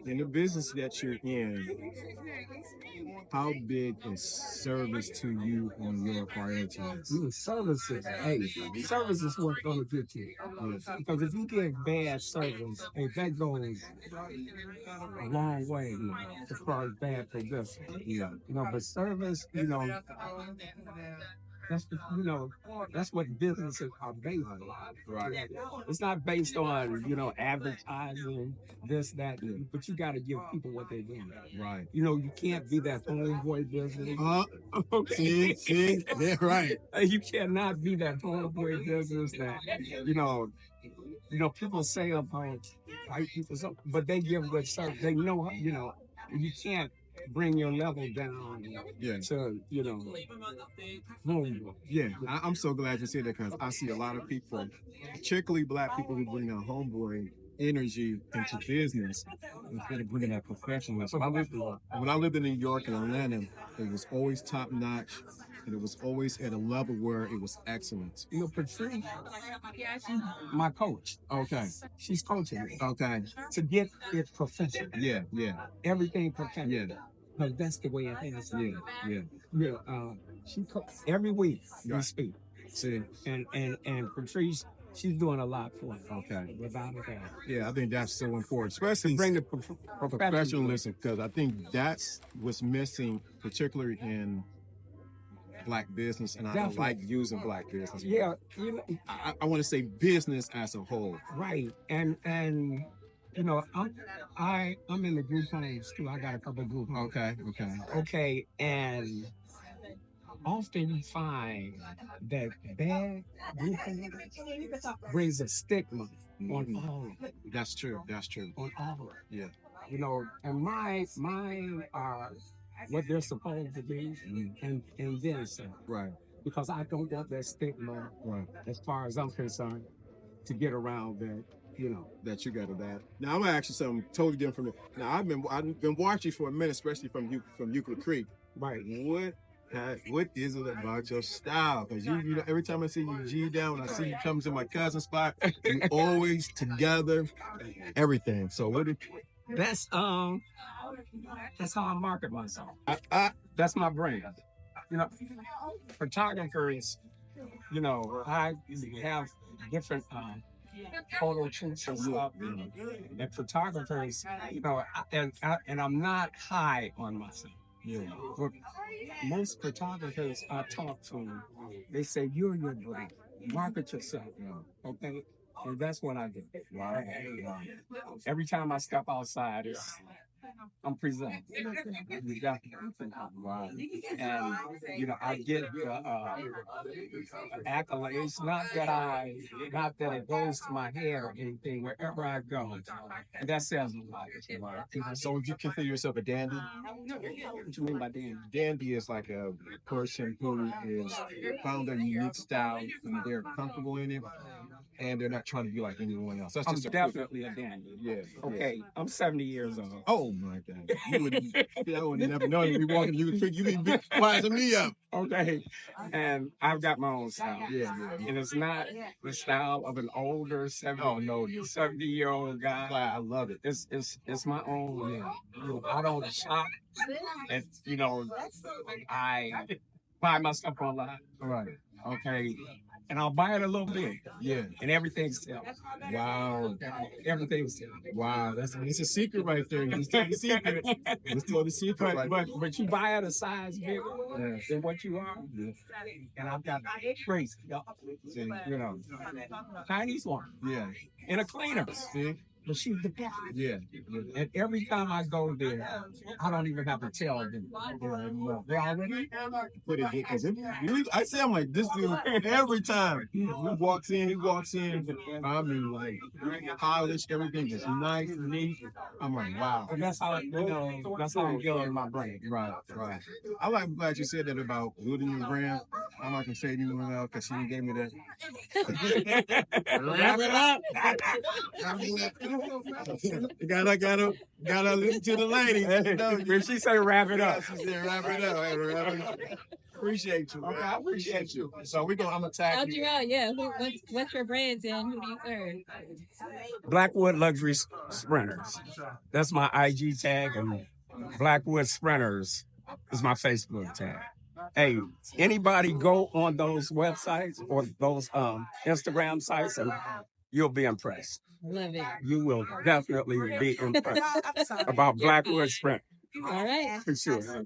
in the business that you're in, how big is service to you on your priority list? Service is, hey, service is what's going to get you. Because if you give bad service, hey, that goes a long way, as far as bad publicity. But service, that's what businesses are based on. Right. It's not based on, advertising, this, that, but you got to give people what they want. Right. You can't be that homeboy business. See, yeah, right. You cannot be that homeboy business that, people say about white people, but they give good service. They know, you can't bring your level down Yeah. to, homeboy. Yeah, I'm so glad you said that because I see a lot of people, particularly Black people, who bring their homeboy energy into business instead of bringing that professionalism. When I lived in New York and Atlanta, it was always top notch, and it was always at a level where it was excellent. Patrice, my coach. Okay. She's coaching me. Okay. To get it professional. Yeah. Everything professional. Yeah. Because that's the way it has to be. Yeah. She every week we Right. speak. See. And Patrice, she's doing a lot for us. Okay. Without a doubt. Yeah, I think that's so important, especially Bring the professionalism, because I think that's what's missing, particularly in Black business, and I don't like using Black business. Yeah, I want to say business as a whole. Right, and I'm in the group homes too. I got a couple of group homes. Okay, and often you find that bad group homes brings a stigma on all of it. That's true. On all of it. Yeah. And mine are what they're supposed to be, and then some. Right. Because I don't want that stigma, Right. as far as I'm concerned, to get around that. That you got of that. Now I'm gonna ask you something totally different from it. Now I've been watching you for a minute, especially from Euclid Creek. Right. What is it about your style? Because you every time I see you G down, when I see you come to my cousin's spot, you always together, everything. So That's how I market myself. That's my brand. Photographers, I have different photo shoots and stuff. And photographers, and I'm not high on myself. Yeah. But most photographers I talk to, they say, you're your brand. Market yourself. Okay? And that's what I do. Wow. Every time I step outside, I'm presenting. Wow. And I get accolades. Not that it goes to my hair or anything. Wherever I go, and that says a lot. So would you consider yourself a dandy? What you mean by dandy? Dandy is like a person who is found their unique style and they're comfortable in it, and they're not trying to be like anyone else. That's I'm just definitely a dandy. Yeah. Okay, I'm 70 years old. Oh my God! I would never know you'd be walking. You'd be winding me up. Okay, and I've got my own style. Yeah. And it's not the style of an older 70-year-old guy. I love it. It's my own. I don't shop, and I buy my stuff online. Right. Okay. And I'll buy it a little bit. Yeah. And everything's still. Wow. Everything's still. Wow. It's a secret right there. It's the secret. It's the secret. But you buy it a size bigger than what you are. Yeah. And I've got crazy. Chinese one. Yeah. And a cleaner. See? But she's the best. Yeah. And every time I go there, I don't even have to tell them. They already put it. I say I'm like this dude every time. He walks in. I mean, like polished, everything is nice and neat. I'm like, wow. And that's how I'm feeling my brain. Right. I'm glad you said that about building your brand. I'm not gonna say anyone else because she gave me that. Wrap it up. Gotta listen to the lady. When she say wrap it up. She said wrap it up. Appreciate you. Okay, I appreciate you. So I'm gonna tag you. Out, yeah. What's your brands and who do you serve? Blackwood Luxury Sprinters. That's my IG tag, and Blackwood Sprinters is my Facebook tag. Hey, anybody go on those websites or those Instagram sites, and you'll be impressed. Love it. You will definitely be impressed about Blackwood Sprint. All right. For sure.